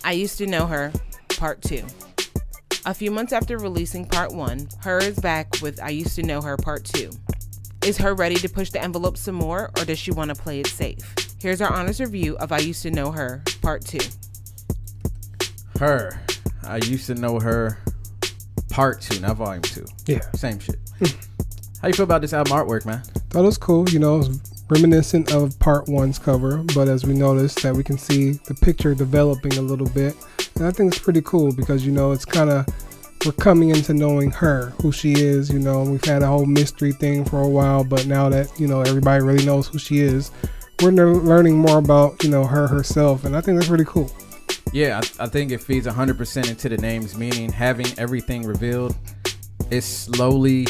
I Used to Know Her, Part 2. A few months after releasing Part 1, H.E.R is back with I Used to Know Her, Part 2. Is H.E.R ready to push the envelope some more, or does she want to play it safe? Here's our honest review of I Used to Know Her, Part 2. H.E.R, I Used to Know Her, Part 2, not Volume 2. Yeah. Same shit. How you feel about this album artwork, man? Thought it was cool. You know, it was reminiscent of Part 1's cover, but as we noticed that we can see the picture developing a little bit. And I think it's pretty cool because, you know, it's kind of, we're coming into knowing her, who she is. You know, we've had a whole mystery thing for a while, but now that, you know, everybody really knows who she is, we're learning more about, you know, her herself. And I think that's really cool. Yeah, I think it feeds 100% into the name's meaning. Having everything revealed, it's slowly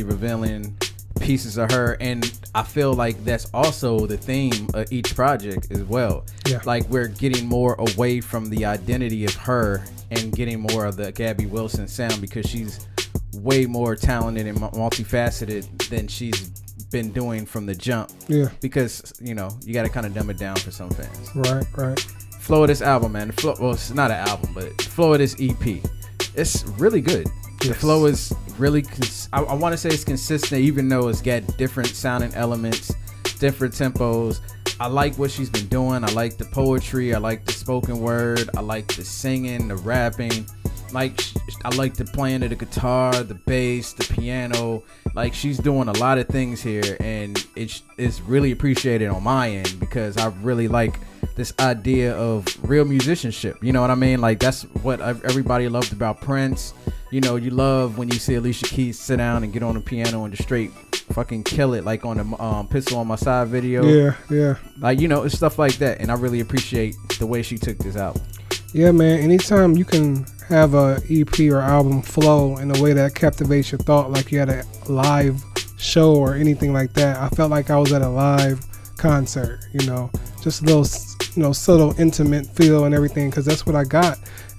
revealing pieces of her, and I feel like that's also the theme of each project as well. Yeah. Like we're getting more away from the identity of her and getting more of the Gabby Wilson sound, because she's way more talented and multifaceted than she's been doing from the jump. Yeah. Because, you know, you got to kind of dumb it down for some fans. Right. Flow of this album, man. Well, it's not an album, but the flow of this EP, it's really good. Yes. The flow is really, I want to say it's consistent, even though it's got different sounding elements, different tempos. I like what she's been doing. I like the poetry. I like the spoken word. I like the singing, the rapping. Like, I like the playing of the guitar, the bass, the piano. Like, she's doing a lot of things here, and it's really appreciated on my end, because I really like this idea of real musicianship. You know what I mean? Like, that's what everybody loved about Prince. You know, you love when you see Alicia Keys sit down and get on the piano and just straight fucking kill it, like on the Pistol on My Side video. Yeah. Like, you know, it's stuff like that, and I really appreciate the way she took this album. Yeah, man. Anytime you can have a EP or album flow in a way that captivates your thought, like you had a live show or anything like that, I felt like I was at a live concert. You know, just a little, you know, subtle, intimate feel and everything, because that's what I got.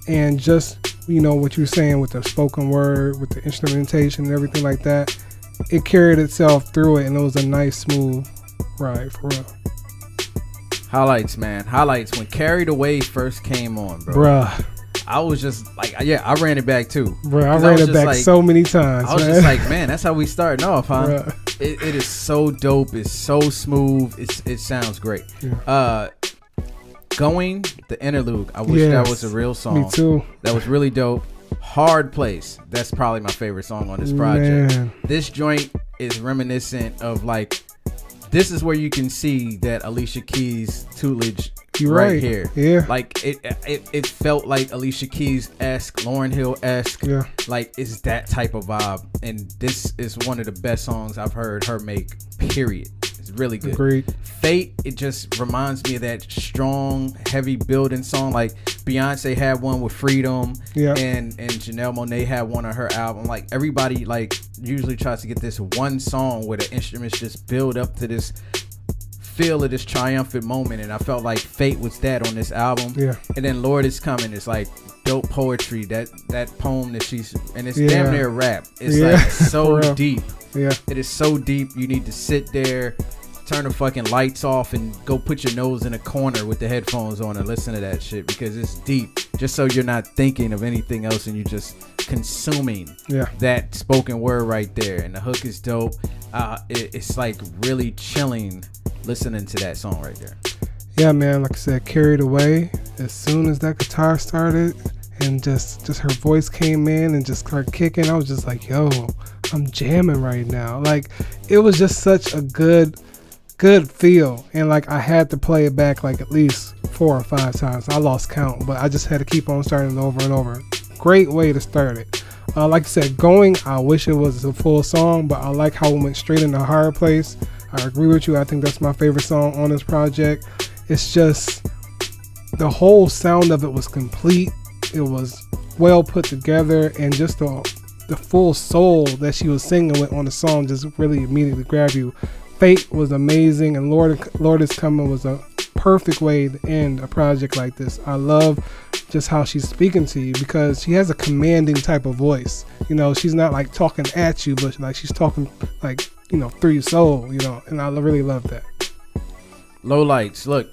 And just, you know, what you're saying with the spoken word, with the instrumentation and everything like that, it carried itself through it, and it was a nice, smooth ride, for real. Highlights, man. Highlights. When Carried Away first came on, bro. Bruh. I was just like, yeah, I ran it back too. Bro, I ran it back like, so many times. I was just like, man, that's how we starting off, huh? It is so dope. It's so smooth. It sounds great. Yeah. Going, the interlude, I wish that was a real song. Me too. That was really dope. Hard Place, that's probably my favorite song on this project. Man. This joint is reminiscent of, like, this is where you can see that Alicia Keys tutelage right here. Yeah. Like, it felt like Alicia Keys-esque, Lauryn Hill-esque. Yeah. Like, it's that type of vibe. And this is one of the best songs I've heard her make, period. It's really good. Agreed. Fate, it just reminds me of that strong, heavy building song. Like, Beyonce had one with Freedom. Yeah. And Janelle Monáe had one on her album. Like, everybody, like, usually tries to get this one song where the instruments just build up to this feel of this triumphant moment, and I felt like Fate was that on this album. Yeah. And then Lord Is Coming is like dope poetry, that poem that she's, and it's damn near rap. It's like so deep. Yeah. It is so deep. You need to sit there, turn the fucking lights off, and go put your nose in a corner with the headphones on and listen to that shit, because it's deep, just so you're not thinking of anything else and you're just consuming that spoken word right there. And the hook is dope. It's like really chilling listening to that song right there. Yeah, man, like I said, Carried Away, as soon as that guitar started and just her voice came in and just started kicking, I was just like, yo, I'm jamming right now. Like, it was just such a good feel, and like I had to play it back like at least 4 or 5 times. I lost count, but I just had to keep on starting over and over. Great way to start it. Like I said, Going, I wish it was a full song, but I like how it went straight into Hard Place. I agree with you. I think that's my favorite song on this project. It's just, the whole sound of it was complete. It was well put together, and just the full soul that she was singing with on the song just really immediately grabbed you. Fate was amazing, and Lord Is Coming was a perfect way to end a project like this. I love just how she's speaking to you, because she has a commanding type of voice. You know, she's not like talking at you, but like she's talking like, you know, through your soul, you know, and I really love that. Low lights. Look,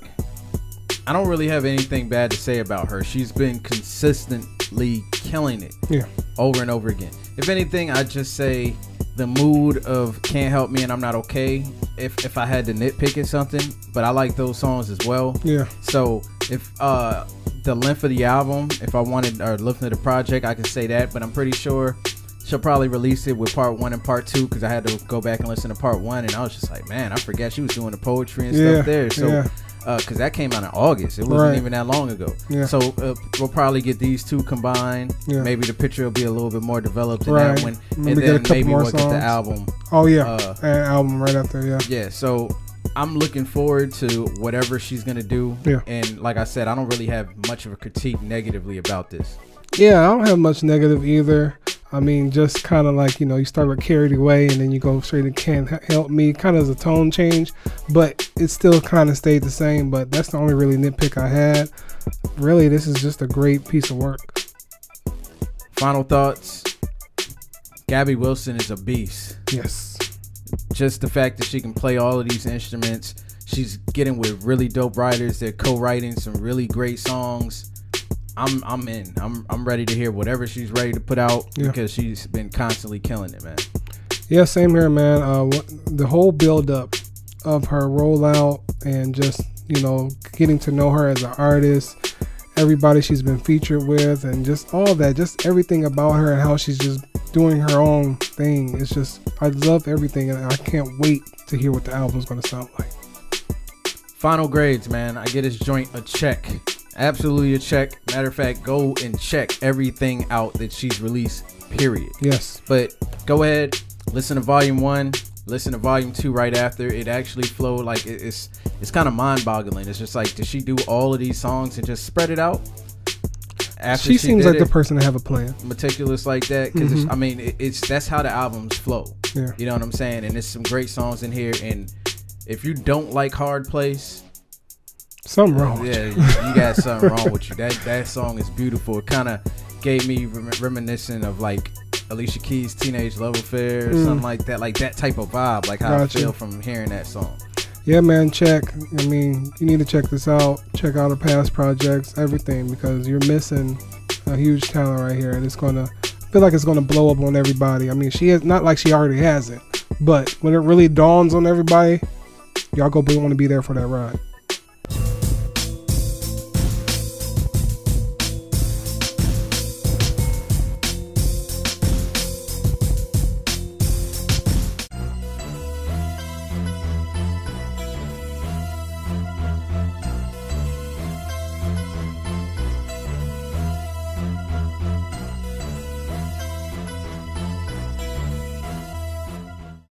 I don't really have anything bad to say about her. She's been consistently killing it. Yeah. Over and over again. If anything, I'd just say the mood of Can't Help Me and I'm Not Okay, if I had to nitpick at something, but I like those songs as well. Yeah. So if the length of the album, if I wanted, or listen to the project, I can say that, but I'm pretty sure she'll probably release it with part 1 and part 2, because I had to go back and listen to part 1, and I was just like, man, I forgot she was doing the poetry and stuff there. So because that came out in August, it wasn't even that long ago. So we'll probably get these two combined. Maybe the picture will be a little bit more developed in that one, and then maybe we'll get the album. And album right after. So I'm looking forward to whatever she's gonna do. And like I said, I don't really have much of a critique negatively about this. I don't have much negative either. I mean, just kind of like, you start with Carried Away and then you go straight to Can't Help Me, kind of as a tone change, but it still kind of stayed the same. But that's the only really nitpick I had. Really, this is just a great piece of work. Final thoughts. Gabby Wilson is a beast. Yes. Just the fact that she can play all of these instruments. She's getting with really dope writers. They're co-writing some really great songs. I'm in. I'm ready to hear whatever she's ready to put out, because she's been constantly killing it, man. Yeah, same here, man. The whole build up of her rollout and just, getting to know her as an artist, everybody she's been featured with, and just all that, just everything about her and how she's just doing her own thing. It's just, I love everything, and I can't wait to hear what the album's going to sound like. Final grades, man. I get this joint a check. Absolutely a check. Matter of fact, go and check everything out that she's released, period. Yes. But go ahead, listen to volume 1, listen to volume 2 right after. It actually flowed like it's kind of mind-boggling. It's just like, did she do all of these songs and just spread it out? After she seems like the person to have a plan. Meticulous like that, because I mean, that's how the albums flow. Yeah. You know what I'm saying? And there's some great songs in here. And if you don't like Hard Place, something wrong with you got something wrong with you. That song is beautiful. It kind of gave me reminiscent of like Alicia Keys' Teenage Love Affair or something like that type of vibe, like how I feel from hearing that song. Yeah, man, check. I mean, you need to check this out. Check out her past projects, everything, because you're missing a huge talent right here, and I feel like it's gonna blow up on everybody. I mean, she is not like she already has it, but when it really dawns on everybody, y'all want to be there for that ride.